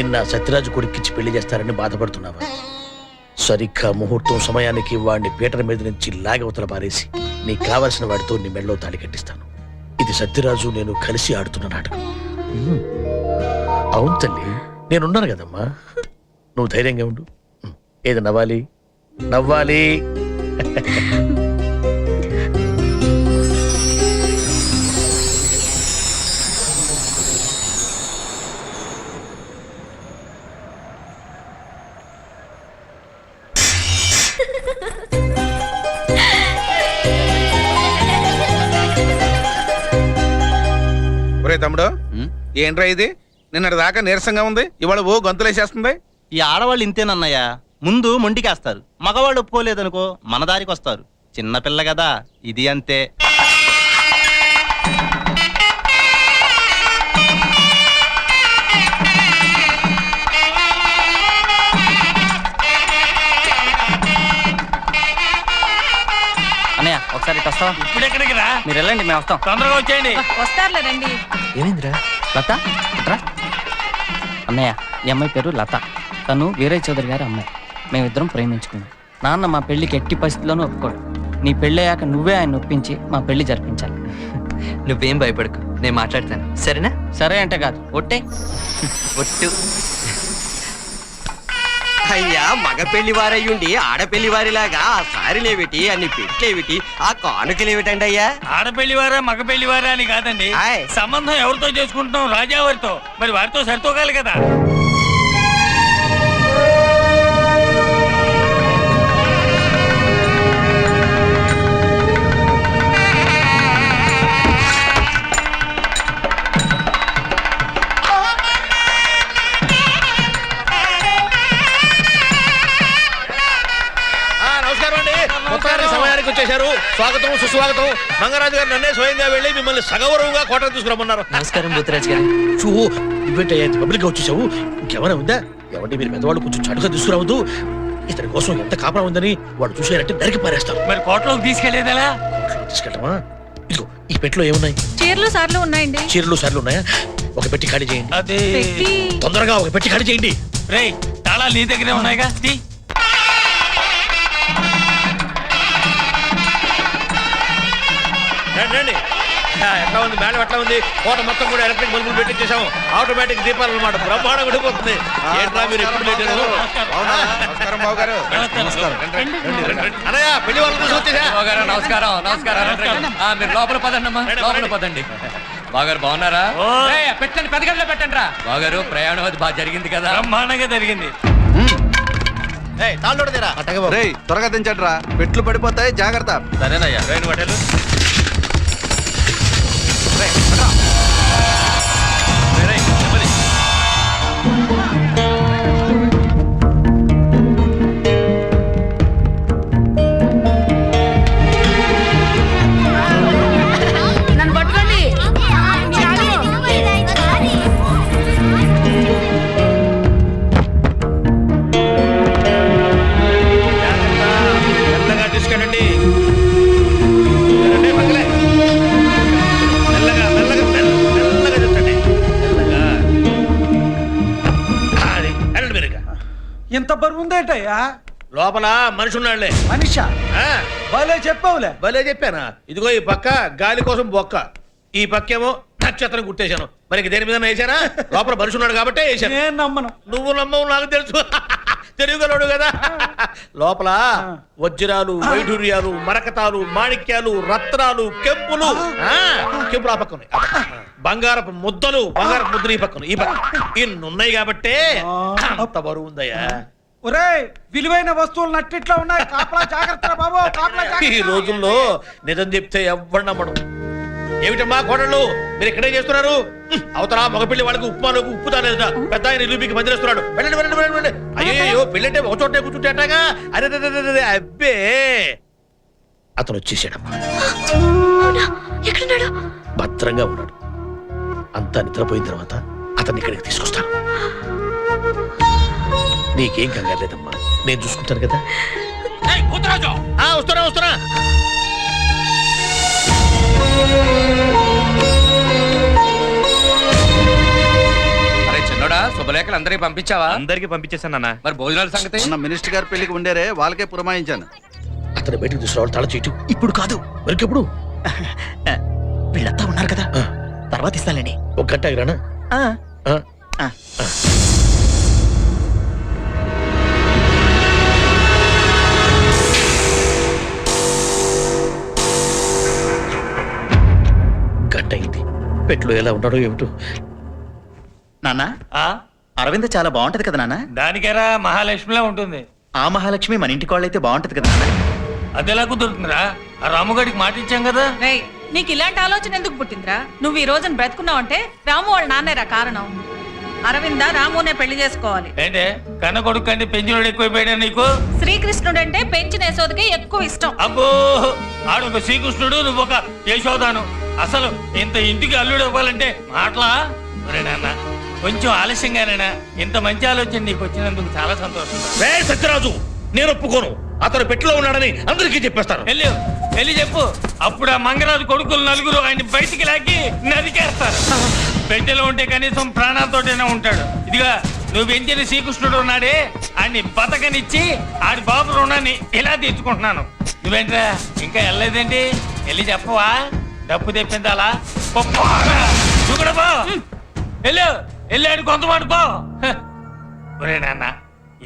నిన్న సత్యరాజు కొడుక్కిచ్చి పెళ్లి చేస్తారని బాధపడుతున్నావా? సరిగ్గా ముహూర్తం సమయానికి వాడిని పీటల మీద నుంచి లాగవతల పారేసి నీకు కావలసిన వాడితో నీ మెడలో తాళి కట్టిస్తాను. ఇది సత్యరాజు నేను కలిసి ఆడుతున్న నాటకం. అవును తల్లి, నేనున్నాను కదమ్మా. నువ్వు ధైర్యంగా ఉండు. ఏది నవ్వాలి నవ్వాలి. తమ్ముడు, ఏంట్రా ఇది? నిన్నటి దాకా నీరసంగా ఉంది, ఇవాళ ఓ గొంతులేసేస్తుంది. ఈ ఆడవాళ్ళు ఇంతేనన్నయ్య, ముందు మొండికేస్తారు, మగవాళ్ళు ఒప్పుకోలేదనుకో మన దారికి వస్తారు. చిన్నపిల్ల కదా, ఇది అంతే. అన్నయ్య ఒకసారి ఇటు వస్తావా? ఇప్పుడు ఎక్కడికి రా? మీరు వెళ్ళండి, మేము వస్తాం. తొందరగా వచ్చేయండి. వస్తారులే రండి. ఏమైందిరా? లత ఇట్రా. అన్నయ్య, ఈ అమ్మాయి పేరు లత. తను వీరయ్య చౌదరి గారి అమ్మాయి. మేమిద్దరం ప్రేమించుకున్నాం. నాన్న మా పెళ్లికి ఎట్టి పరిస్థితుల్లోనూ ఒప్పుకోడు. నీ పెళ్ళి అయ్యాక నువ్వే ఆయన ఒప్పించి మా పెళ్లి జరిపించాలి. నువ్వేం భయపడకు, నేను మాట్లాడతాను, సరేనా? సరే అంటే కాదు, ఒట్టే. ఒట్టు. అయ్యా, మగ పెళ్లి వారయ్యుండి ఆడపెళ్లి వారిలాగా ఆ సారీలేమిటి, అన్ని పెట్లేమిటి, ఆ కానుకలేమిటండి అయ్యా? ఆడపెళ్లి వారా మగ పెళ్లి వారా అని కాదండి, సంబంధం ఎవరితో చేసుకుంటున్నాం? రాజావారితో. మరి వారితో సరితూగాలి కదా. సమయానికి వచ్చేశారు. స్వాగతం సుస్వాగతం. మంగరాజు గారు నన్నే స్వయంగా వెళ్ళి మిమ్మల్ని సగౌరవంగా కోటకు తీసుకురమ్మన్నారు. నమస్కారం బుద్ధరాజు గారు. పబ్లిక్ గా వచ్చేసావు, ఇంకెవరైనా ఉందా? ఏమంటే మీరు పెద్దవాళ్ళు కొంచెం చడుగా తీసుకురావద్దు. ఇతని కోసం ఎంత కాపలా ఉందని వాళ్ళు చూసారంటే నరికి పారేస్తారు. మరి కోటలోకి తీసుకెళ్లేదలా? తీసుకెళ్ళమా? ఇదిగో ఈ పెట్లో ఏమున్నాయి? చీరలు సార్లు ఉన్నాయండి. చీరలు సార్లు ఉన్నాయా? ఒక పెట్టి ఖాళీ చేయండి. అదే తొందరగా ఒక పెట్టి ఖాళీ చేయండి. రేయ్, తాళాలు నీ దగ్గరే ఉన్నాయిగా. రండి. ఎట్లా ఉంది మేడం? ఎట్లా ఉంది? కోట మొత్తం కూడా ఎలక్ట్రిక్ బల్బులు పెట్టించేసాము. ఆటోమేటిక్ దీపాలు అన్నమాట. బ్రహ్మాండం ఉండిపోతుంది. ఏంట్రా మీరు ఎప్పుడు లేట్? నమస్కారం బాబు గారు. అన్నయ్య, పెళ్లి వాళ్ళు తీసుకొచ్చేసా. నమస్కారం. మీరు లోపల పదండమ్మా, లోపల పదండి. బాగారు బాగున్నారా? పెట్టండి, పెద్దగంటలో పెట్టండి రా. బాగారు, ప్రయాణం అది బాగా జరిగింది కదా? బ్రహ్మాండంగా జరిగింది. త్వరగా దించండి రా, పెట్లు పడిపోతాయి, జాగ్రత్త. సరేనయ్యా. హోటల్ నన్ను పట్టుకోండి. మెల్లగా తీసుకెళ్ళండి. ఇంత బరువు ఉందేటయ్యా? లోపల మనిషి ఉన్నాడులే. మనిషా? భలే చెప్పావులే. భలే చెప్పానా? ఇదిగో ఈ పక్క గాలి కోసం బొక్క, ఈ పక్కేమో నక్షత్రం గుర్తేశాను. మరి దేని మీద వేసానా? లోపల మనిషి ఉన్నాడు కాబట్టి వేసాను. నేను నమ్మను. నువ్వు నమ్మవు, నాకు తెలుసు. తెలుగులోడు కదా. లోపల వజ్రాలు, వైఢూర్యాలు, మరకతాలు, మాణిక్యాలు, రత్నాలు, కెంపులు. కెంపులు ఆ పక్క ఉన్నాయి. బంగారపు ముద్దలు, బంగారపు ముద్దలు ఈ పక్కన, ఈ పక్క ఇన్నున్నాయి కాబట్టే అంత బరువు ఉందయ్యా. ఒరే, విలువైన వస్తువులు నట్టిట్లా ఉన్నాయి. కాపలా జాగ్రత్త బాబు, కాపలా జాగ్రత్త. ఈ రోజుల్లో నిజం చెప్తే ఎవ్వరు నమ్మడం. ఏమిటమ్మా కోడళ్ళు, మీరు ఇక్కడే చేస్తున్నారు? అవతల మగపిల్లి వాళ్ళకి ఉప్మాలోకి ఉప్పు తాలేదట. పెద్ద ఆయన ఇల్లు మందిరేస్తున్నాడు. వెళ్ళండి వెళ్ళండి వెళ్ళండి. అయ్యో, పెళ్ళంటే ఒక చోటే కూర్చుంటేటాగా. అరే అబ్బే, అతను వచ్చేసాడమ్మా. భద్రంగా ఉన్నాడు. అంతా నిద్రపోయిన తర్వాత అతన్ని ఇక్కడికి తీసుకొస్తాను. నీకేం కంగారు లేదమ్మా, నేను చూసుకుంటాను కదా. వస్తున్నా. అరే చిన్నోడా, శుభ శుభలేఖలు అందరికి పంపించావా? అందరికి పంపించేశాను నాన్న. మరి భోజనాల సంగతి? మొన్న మినిస్టర్ గారి పెళ్లికి ఉండారే వాళ్ళకే పురమాయించాను. అతను బయటకు తీసుకురావాలి తల చీటు. ఇప్పుడు కాదు, మరికెప్పుడు? వీళ్ళంతా ఉన్నారు కదా, తర్వాత ఇస్తానండి. ఒక గంట ఆగిరానా? గంట అయింది. పెట్లో ఎలా ఉన్నాడో ఏమిటో. నాన్న, ఆ అరవింద్ చాలా బాగుంటది కదా నాన్న. దానికేరా మహాలక్ష్మిలా ఉంటుంది. ఆ మహాలక్ష్మి మన ఇంటి కోళ్ళైతే బాగుంటది కదా నాన్న. అదెలా కుదురుతుందిరా? ఆ రాముగాడికి మాట ఇచ్చాం కదా. రేయ్, నీకు ఇలాంటి ఆలోచన ఎందుకు పుట్టిందిరా? నువ్వు ఈ రోజున బ్రతుకున్నావంటే రాము వాళ్ళ నాన్నేరా కారణం. అరవింద రామునే పెళ్లి చేసుకోవాలి. ఏంటే కన్న కొడుకు కంటే పెంచినోడు ఎక్కువైపోయాడా నీకు? శ్రీకృష్ణుడు అంటే పెంచిన యశోదకి ఎక్కువ ఇష్టం. అబ్బో, ఆడొక శ్రీకృష్ణుడు, నువ్వు ఒక యశోదాను. అసలు ఇంత ఇంటికి అల్లుడు అవ్వాలంటే మాటలా? ఒరే నాన్న, కొంచెం ఆలస్యంగానైనా ఇంత మంచి ఆలోచన నీకు వచ్చినందుకు చాలా సంతోషం. రే సత్యరాజు, నేను ఒప్పుకోను. అతను పెట్టిలో ఉన్నాడని అందరికీ చెప్పేస్తాను. వెళ్ళి చెప్పు. అప్పుడు ఆ మంగరాజు కొడుకులు నలుగురు ఆయన బయటికి లాగి నరికేస్తారు. పెట్టెలో ఉంటే కనీసం ప్రాణాలతోటైనా ఉంటాడు. ఇదిగా నువ్వు పెంచిన శ్రీకృష్ణుడు ఉన్నాడే, ఆయన్ని బతకనిచ్చి ఆడి బాబు రుణాన్ని ఇలా తీర్చుకుంటున్నాను. నువ్వేంట్రా ఇంకా వెళ్ళలేదేంటి? వెళ్ళి చెప్పవా? డబ్బు తెప్పిందాలా? నువ్వు కూడా పో. వెళ్ళాడు కొంతమాట పో. ఒరే నాన్న,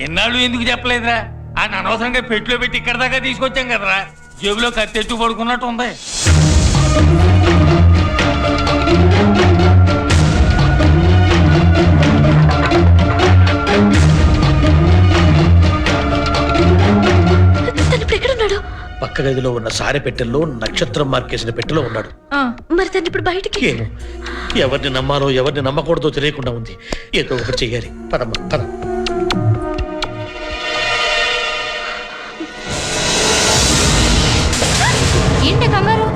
ఎన్నాళ్ళు ఎందుకు చెప్పలేదురా? ఆయన అనవసరంగా పెట్టులో పెట్టి ఇక్కడ దాకా తీసుకొచ్చాం కదరా. జేబులో కత్తెట్టు పడుకున్నట్టు ఉంది. పక్క గదిలో ఉన్న సారె పెట్టెల్లో నక్షత్రం మార్కేసిన పెట్టెలో ఉన్నాడు. మరి తను ఇప్పుడు బయటికి ఏమో, ఎవరిని నమ్మాలో ఎవరిని నమ్మకూడదో తెలియకుండా ఉంది. ఏదో ఒకటి చెయ్యాలి. పదమ్మా పద. ఏంటి కంగారు?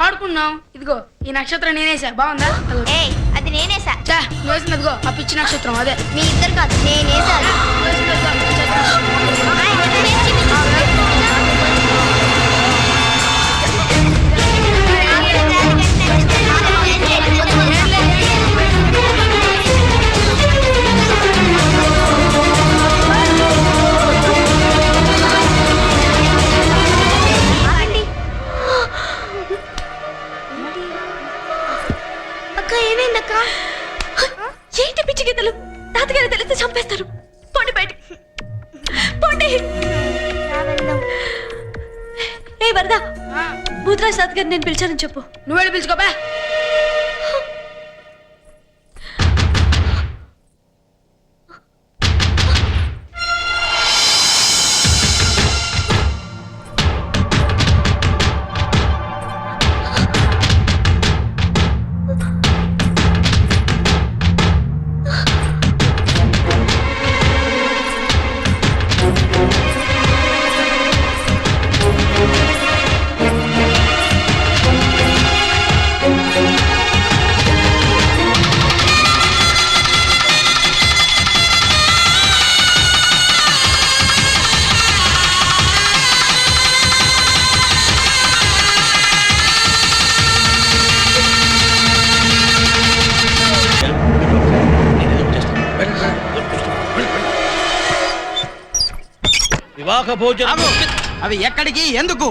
ఆడుకున్నాం. ఇదిగో ఈ నక్షత్రం నేనేసా, బాగుందా? అది నేనేసా. వేసింది అదిగో ఆ పిచ్చి నక్షత్రం, అదే. మీ ఇద్దరు కాదు, నేనేసాను. ఏంటి పిచ్చి గీతలు? తాతగారు తెలిస్తే చంపేస్తారు. పోండి బయటికి, పోండి. ఏ వరదా, భూతరాజ్ తాతగారు నేను పిలిచానని చెప్పు. నువ్వు వెళ్ళి పిలుచుకోపా. వివాహ భోజనం. అవి ఎక్కడికి, ఎందుకు?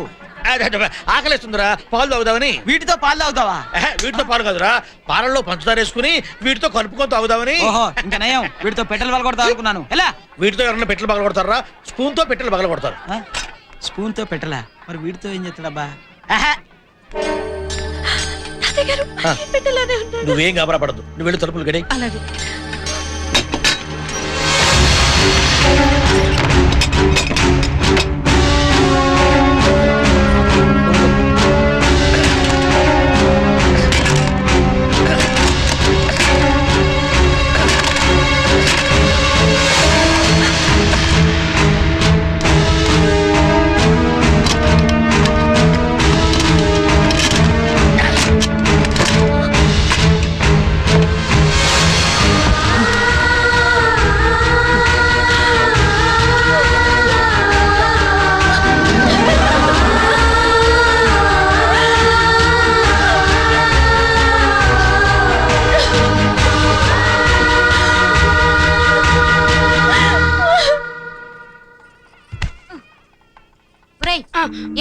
ఆకలిస్తుందిరా, పాలు తాగుదామని. వీటితో పాలు తాగుతావా? వీటితో పాలు కాదురా, పాలల్లో పంచదార వేసుకుని వీటితో కలుపుకొని తాగుదామని. ఓహో, ఇంకా నయం. వీటితో పెట్టెలు పగలగొడతా అనుకున్నాను. ఎలా? వీటితో ఎవరన్నా పెట్టెలు పగల కొడతారా? స్పూన్ తో పెట్టెలు పగల కొడతారు. స్పూన్ తో పెట్టలా, మరి వీటితో ఏం చేస్తాడబ్బా? ఆ. నువ్వేం గాబరాపడద్దు, నువ్వు వెళ్ళి తలుపులు గడి. అలాగే.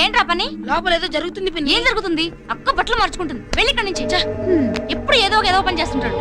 ఏంట్రా పని? లోపల ఏదో జరుగుతుంది పిన్ని. ఏం జరుగుతుంది? అక్క బట్టలు మార్చుకుంటుంది. వెళ్ళి ఇక్కడి నుంచి. ఎప్పుడు ఏదో పని చేస్తుంటాడు.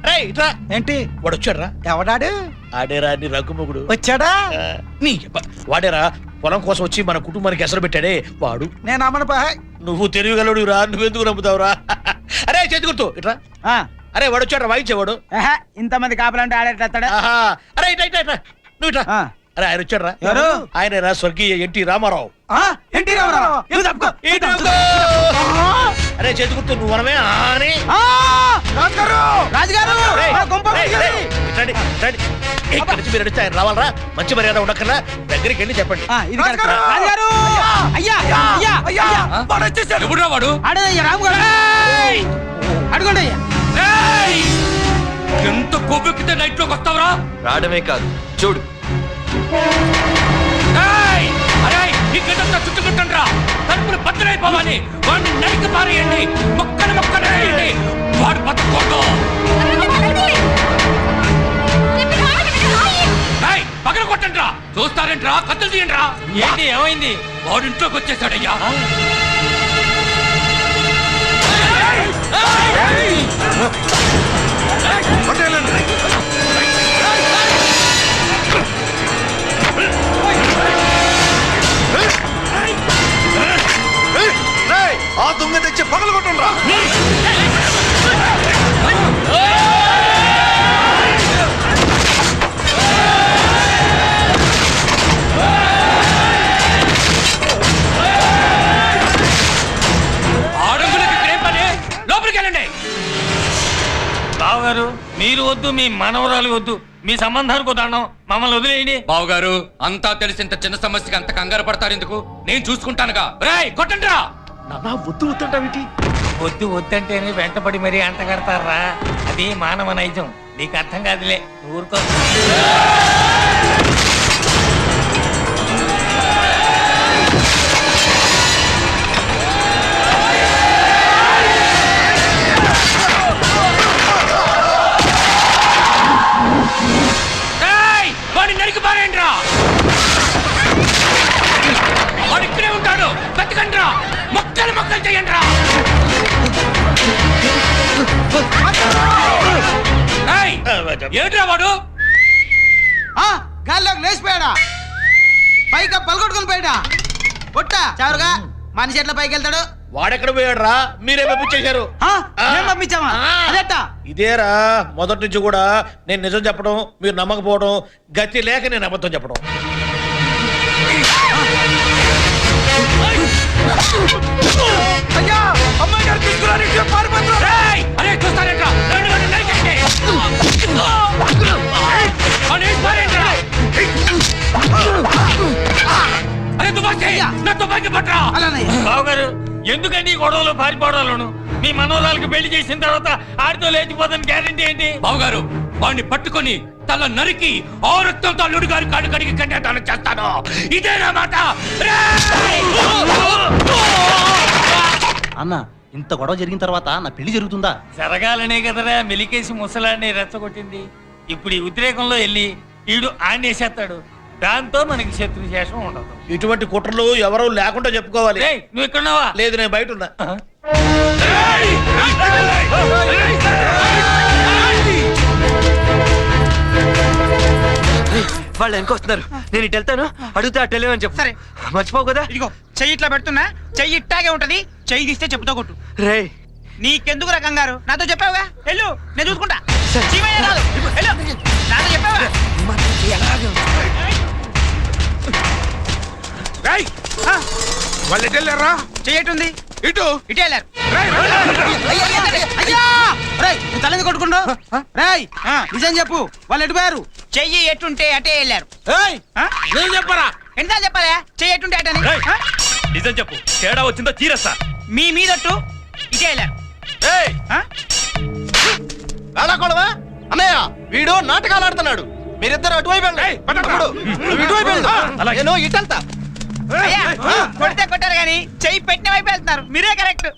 రేయ్, ఇట్రా. ఏంటి వాడు వచ్చాడ్రా. ఎవడాడు? ఆడేరా నీ రఘుముగుడు. వచ్చాడా? నీ వాడేరా పొలం కోసం వచ్చి మన కుటుంబానికి ఎసరు పెట్టాడే వాడు. నేను అమ్మను పా. నువ్వు తెలియగలడు రా, నువ్వెందుకు నమ్ముతావురా? అరే చేతి గుర్తు ఇట్రా. అరే వాడు వచ్చాడ్రా, వాయించేవాడు. ఇంతమంది కాపలంటే ఆడేటస్తాడా? అరే ఇట్లా ఇట్లా ఇట్లా నువ్వు ఇట్లా. అరే ఆయన వచ్చాడ్రా. ఎవరు? ఆయనరా స్వర్గీయ ఎన్టీ రామారావు. ఎన్టీ రామారావు. ఇవి తప్పుకో. ఇటు తప్పుకో. అరే చేతి గుర్తు నువ్వు అనమే అని. రాజుగారు రేయ్, రేయ్, ఇట్రండి, ఇట్రండి. ఇక్కడి నుంచి మీరు అడిగితే ఆయన రావాలరా? మంచి మర్యాద ఉండక్కర్లా, దగ్గరికి వెళ్ళి చెప్పండి. ఇది కరెక్ట్. రాజుగారు అయ్యా అయ్యా అయ్యా వాడు వచ్చేసాడు. ఎవడురా వాడు? అడగయ్యా రాముగారు. అడగండి అయ్యా. ఎంత కొవ్వెక్కితే నైట్ లోకి వస్తావురా? రావడమే కాదు చూడు. ఇక్కడంతా చుట్టుకుంటుండ్రా. తలుపులు బద్దలైపోవాలి. వాడిని నరికి పారేయండి. మొక్కలు వాడు బతకూడదు. పగల కొట్టండ్రా. చూస్తారేంట్రా? కత్తులు తీయండ్రా. ఏంటి ఏమైంది? వాడు ఇంట్లోకి వచ్చేసాడయ్యా. ఆ దొంగ తెచ్చి పగలు కొట్టండ్రా. ఆడంగులకి ఇక్కడేం పని? లోపలికి వెళ్ళండి. బావగారు మీరు వద్దు, మీ మనవరాలు వద్దు, మీ సంబంధానికి వద్దాం. మమ్మల్ని వదిలేయండి. బావగారు అంతా తెలిసి ఇంత చిన్న సమస్యకి అంత కంగారు పడతారు ఎందుకు? నేను చూసుకుంటానుగా. రేయ్ కొట్టండ్రా. వద్దు వద్దంటావేంటి? వద్దు వద్దంటేనే వెంటపడి మరీ అంట కడతారా? అది మానవ నైజం. నీకు అర్థం కాదులే, నువ్వు ఊరుకో. వాడిని నరికి పారేయండ్రా. వాడు ఇక్కడే ఉంటాడు. బతకండ్రా. మొక్కలు చేయండ్రా. ఏంట్రా వాడు? గాల్లోకి లేచిపోయాడా? పైగా పలగొట్టుకుని పోయాడా? పొట్ట చారుగా మనిషి ఎట్లా పైకి వెళ్తాడు? వాడెక్కడ పోయాడు రా? మీరే పంపించేశారు. మేము పంపించామా? అదెట్టా? ఇదేరా మొదటి నుంచి కూడా నేను నిజం చెప్పడం మీరు నమ్మకపోవడం, గతి లేక నేను అబద్ధం చెప్పడం. అయ్యా అమ్మాయి గారు తీసుకురాని బావగారు ఎందుకండి ఈ గొడవలు పారిపోవడాలను? మీ మనోరాలకు పెళ్లి చేసిన తర్వాత ఆడితో లేచిపోతాను గ్యారెంటీ ఏంటి? బావగారు వాడిని పట్టుకొని తల నరికి ఆ రక్తంతో అల్లుడు గారి కాడు కడిగి కన్యాదానం చేస్తాను. ఇదేనా మాట? అన్న ఇంత గొడవ జరిగిన తర్వాత నా పెళ్లి జరుగుతుందా? జరగాలనే కదరా మెలికేసి ముసలాన్ని రెచ్చగొట్టింది. ఇప్పుడు ఈ ఉద్రేకంలో వెళ్ళి ఈడు ఆడేసేస్తాడు. దాంతో మనకి శత్రు శేషం ఉండదు. ఇటువంటి కుట్రలు ఎవరూ లేకుండా చెప్పుకోవాలి. ఏయ్, నువ్వు ఎక్కడున్నావా? లేదు, నేను బయట ఉన్నా. వాళ్ళు వెనకొస్తున్నారు. నేను ఇటు వెళ్తాను, అడుగుతా అటు వెళ్ళమని చెప్పు. సరే. మర్చిపోవు కదా? ఇదిగో చెయ్యి ఇట్లా పెడుతున్నా, చెయ్యి ఇట్టాగే ఉంటది. చెయ్యి తీస్తే చెప్పుతో కొట్టు. రే నీకెందుకు రకంగారు? నాతో చెప్పావుగా, వెళ్ళు, నేను చూసుకుంటా. చీమయ్య కాదు, వెళ్ళు, నాతో చెప్పావుగా. ఆ, వాళ్ళు ఎటు వెళ్ళారా? చెయ్యటుంది ఇటు ఇటే వెళ్ళారు. అయ్యా! రేయ్, నువ్వు తలని కొట్టుకుంటూ రేయ్, నిజం చెప్పు, వాళ్ళు ఎటుపోయారు? చెయ్యి ఎట్టుంటే అటే వెళ్ళారు. నేను చెప్పరా? ఎన్నిసార్లు చెప్పాలా చెయ్యి ఎట్టుంటే అటని? నిజం చెప్పు, తేడా వచ్చిందో తీరస్తా. మీ మీదట్టు ఇటే వెళ్ళారు. వేళాకోళవా? అన్నయ్య వీడు నాటకాలు ఆడుతున్నాడు. మీరిద్దరు అటువైపు వెళ్ళండి. నువ్వు ఇటువైపు వెళ్ళు. నేను ఇటు వెళ్తా. అయ్యా, కొడితే కొట్టారు కానీ చెయ్యి పెట్టిన వైపు వెళ్తున్నారు. మీరే కరెక్ట్.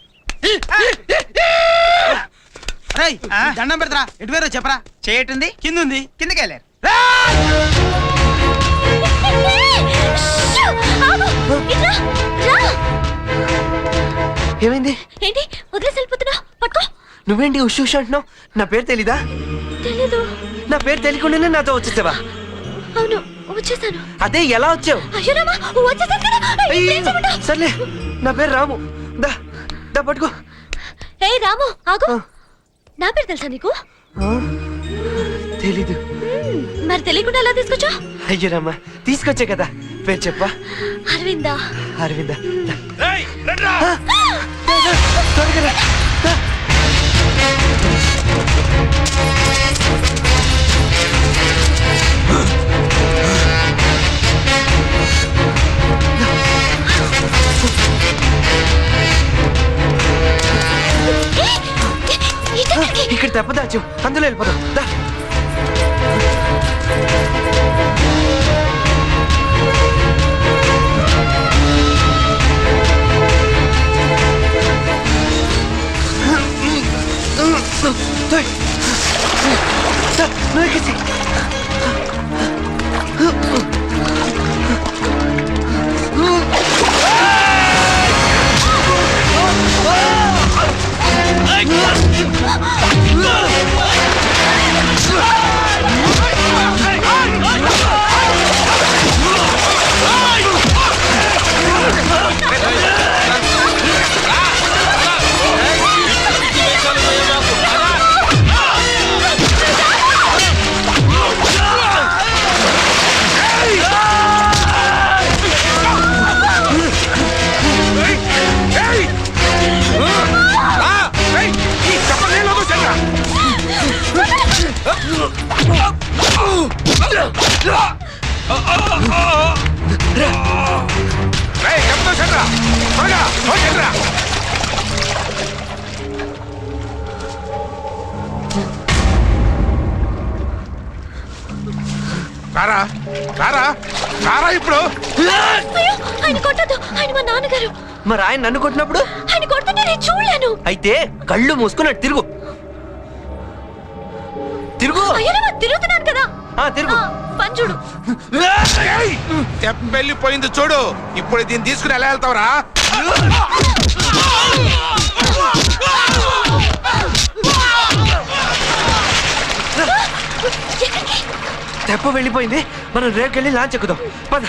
రేయ్, దండం పెడతారా? ఎటు వేరో చెప్పరా? చేయటుంది కింద ఉంది, కిందకి వెళ్ళారు. ఏమైంది? ఏంటి వదిలేసి వెళ్ళిపోతున్నా? పట్టుకో. నువ్వేంటి ఉష్ అంటున్నావు? నా పేరు తెలీదా? తెలీదు. నా పేరు తెలియకుండానే నాతో వచ్చేసావా? అవును, వచ్చేసాను. అదే ఎలా వచ్చావు? అయ్యో రామా, వచ్చేసాను కదా. ఇప్పుడు ఏం చేయమంటావ్? సర్లే, నా పేరు రాము. దా దా పట్టుకో. ఏయ్ రాము, ఆగు. నా పేరు తెలుసా నీకు? తెలీదు. మరి తెలియకుండా ఎలా తీసుకొచ్చా? అయ్యో రామా, తీసుకొచ్చే కదా. పేరు చెప్పా. అరవిందా. అరవిందా. ఇక్కడ దెబ్బదాచు, అందులో వెళ్ళిపోదాం. దా. నువ్వు ఎక్కేసి. రారా రారా రారా ఇప్పుడు. అయ్యో, ఆయన కొట్టద్దు, ఆయన మా నాన్నగారు. మరి ఆయన నన్ను కొట్టినప్పుడు? ఆయన కొడుతుంటే నేను చూడలేను. అయితే కళ్ళు మూసుకున్నట్టు తిరుగు. తిరుగు. అయ్యో రామా, తిరుగుతున్నాను కదా. తిరుగు. పని చూడు. వెళ్ళిపోయింది చూడు. ఇప్పుడు దీన్ని తీసుకుని ఎలా వెళ్తావురా? తెప్ప వెళ్ళిపోయింది. మనం రేకెళ్ళి లాంచ్ ఎక్కుదాం. పద.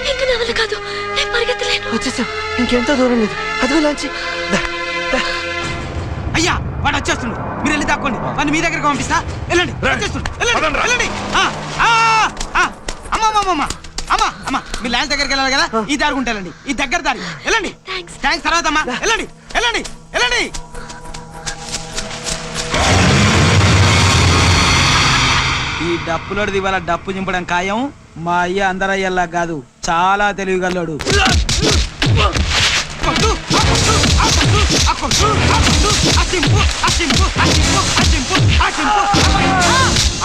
ఇంకా నా వల్ల కాదు, నేను పరిగెత్తలేను. వచ్చేసా, ఇంకెంతో దూరం లేదు. అదిగో లాంచి. అయ్యా వాడు వచ్చేస్తుండు, మీరు వెళ్ళి దాక్కోండి, వాడిని మీ దగ్గరికి పంపిస్తా. వెళ్ళండి, వచ్చేస్తుండు, వెళ్ళండి, వెళ్ళండి. అమ్మా అమ్మా, మీ ల్యాండ్ దగ్గరికి వెళ్ళాలి కదా, ఈ దారి ఉంటే వెళ్ళండి, ఈ దగ్గర దారి వెళ్ళండి. థ్యాంక్స్ తర్వాత అమ్మా, వెళ్ళండి వెళ్ళండి వెళ్ళండి. ఈ డప్పులోడిది ఇవాళ డప్పు చింపడం ఖాయం. మా అయ్య అందరయ్యల్లా కాదు, చాలా తెలివిగల్లోడు.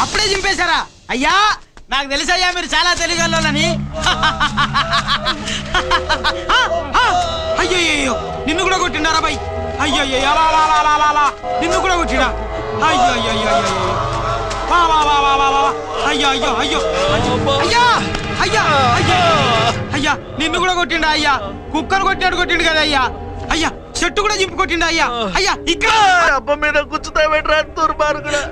అప్పుడే చింపేశారా అయ్యా? నాకు తెలుసయ్యా మీరు చాలా తెలివిగల్లోని. అయ్యో నిన్ను కూడా కొట్టిండారా బాయ్? అయ్యో నిన్ను కూడా కొట్టినా? అయ్యో అయ్యో అయ్యో అయ్యో అయ్యా అయ్యా అయ్యా అయ్యా నిన్ను కూడా కొట్టిండా అయ్యా? కుక్కను కొట్టినాడు కొట్టిండు కదా అయ్యా? అయ్యా చెట్టు కూడా చింపు కొట్టిండా అయ్యా? అయ్యా ఇక్కడ అబ్బ మీద కూర్చుతా పెట్టరా దుర్మార్గుడు కూడా.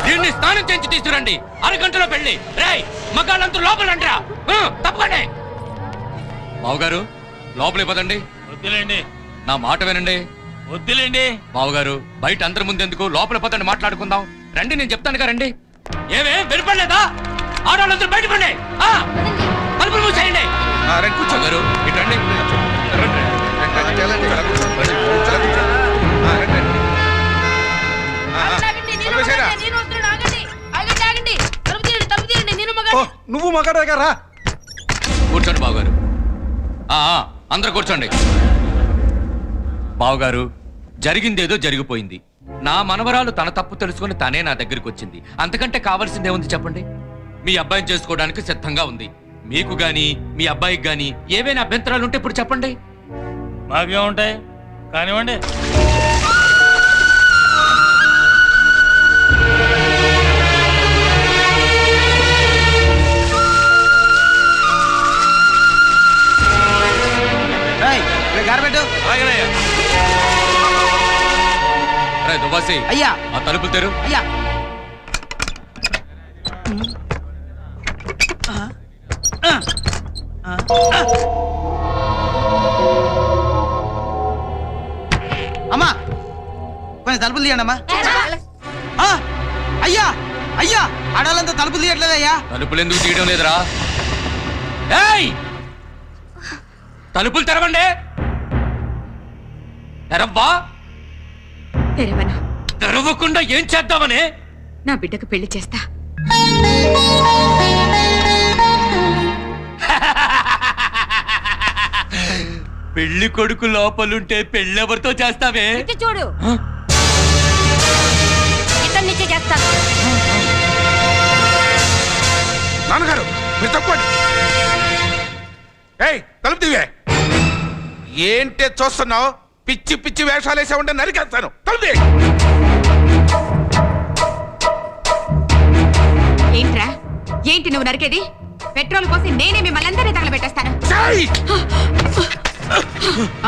దీన్ని స్నానం చేయించి తీసుకురండి. అరగంటలో పెళ్లి. రేయ్ మగాళ్ళంతా లోపలంటరా, తప్పకండి. బావగారు లోపలికి పదండి. వద్దులేండి, నా మాట వినండి. వద్దులేండి బావగారు, బయట అందరి ముందెందుకు, లోపల పదండి, మాట్లాడుకుందాం. రండి, నేను చెప్తానుగా రండి. ఏమే వినపడలేదా? ఆడవాళ్ళందరూ బయట పండి, తలుపులు మూసేయండి. కూర్చోగారు ఇటండి. నువ్వు మగాడగారా? కూర్చోండి బావగారు. అందరూ కూర్చోండి. బావగారు, జరిగిందేదో జరిగిపోయింది. నా మనవరాలు తన తప్పు తెలుసుకుని తనే నా దగ్గరికి వచ్చింది. అంతకంటే కావాల్సిందేముంది చెప్పండి? మీ అబ్బాయిని చేసుకోవడానికి సిద్ధంగా ఉంది. మీకు గాని మీ అబ్బాయికి గాని ఏవైనా అభ్యంతరాలు ఉంటే ఇప్పుడు చెప్పండి. మాకేముంటాయి, కానివ్వండి. దుబాసి అయ్యా, ఆ తలుపు తెరు. అయ్యా అమ్మా కొన్ని తలుపులు తీయండి అమ్మా. అయ్యా అయ్యా ఆడాలంతా తలుపులు తీయట్లేదయ్యా. తలుపులు ఎందుకు తీయడం లేదురా? ఏయ్ తలుపులు తెరవండి. తెరవ్వా. తెరవను. తెరవకుండా ఏం చేద్దామని? నా బిడ్డకు పెళ్లి చేస్తా. పెళ్లి కొడుకు లోపలుంటే పెళ్ళెవరితో చేస్తావే? ఇటు చూడు, ఇతని నుంచే చేస్తాను. నాన్నగారు మీరు తప్పండి. ఏయ్ తలుపు దివే. ఏంటే చూస్తున్నావు? పిచ్చి పిచ్చి వేషాలు వేసావుంటే నరికేస్తాను. తలుపు తీయ్. ఏంట్రా, ఏంటి నువ్వు నరికేది? పెట్రోల్ పోసి నేనే మిమ్మల్ని అందరినీ తగలబెట్టేస్తాను. ఏయ్!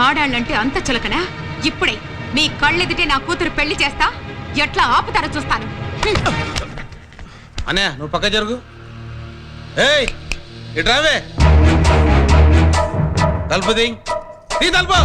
ఆడాళ్ళంటే అంత చులకనా? ఇప్పుడే మీ కళ్ళెదిటే నా కూతురు పెళ్లి చేస్తా, ఎట్లా ఆపుతారో చూస్తాను. అన్నయ్య నువ్వు పక్క జరుగు. ఏయ్ ఇటు రావే. తలుపు తీ తలుపు.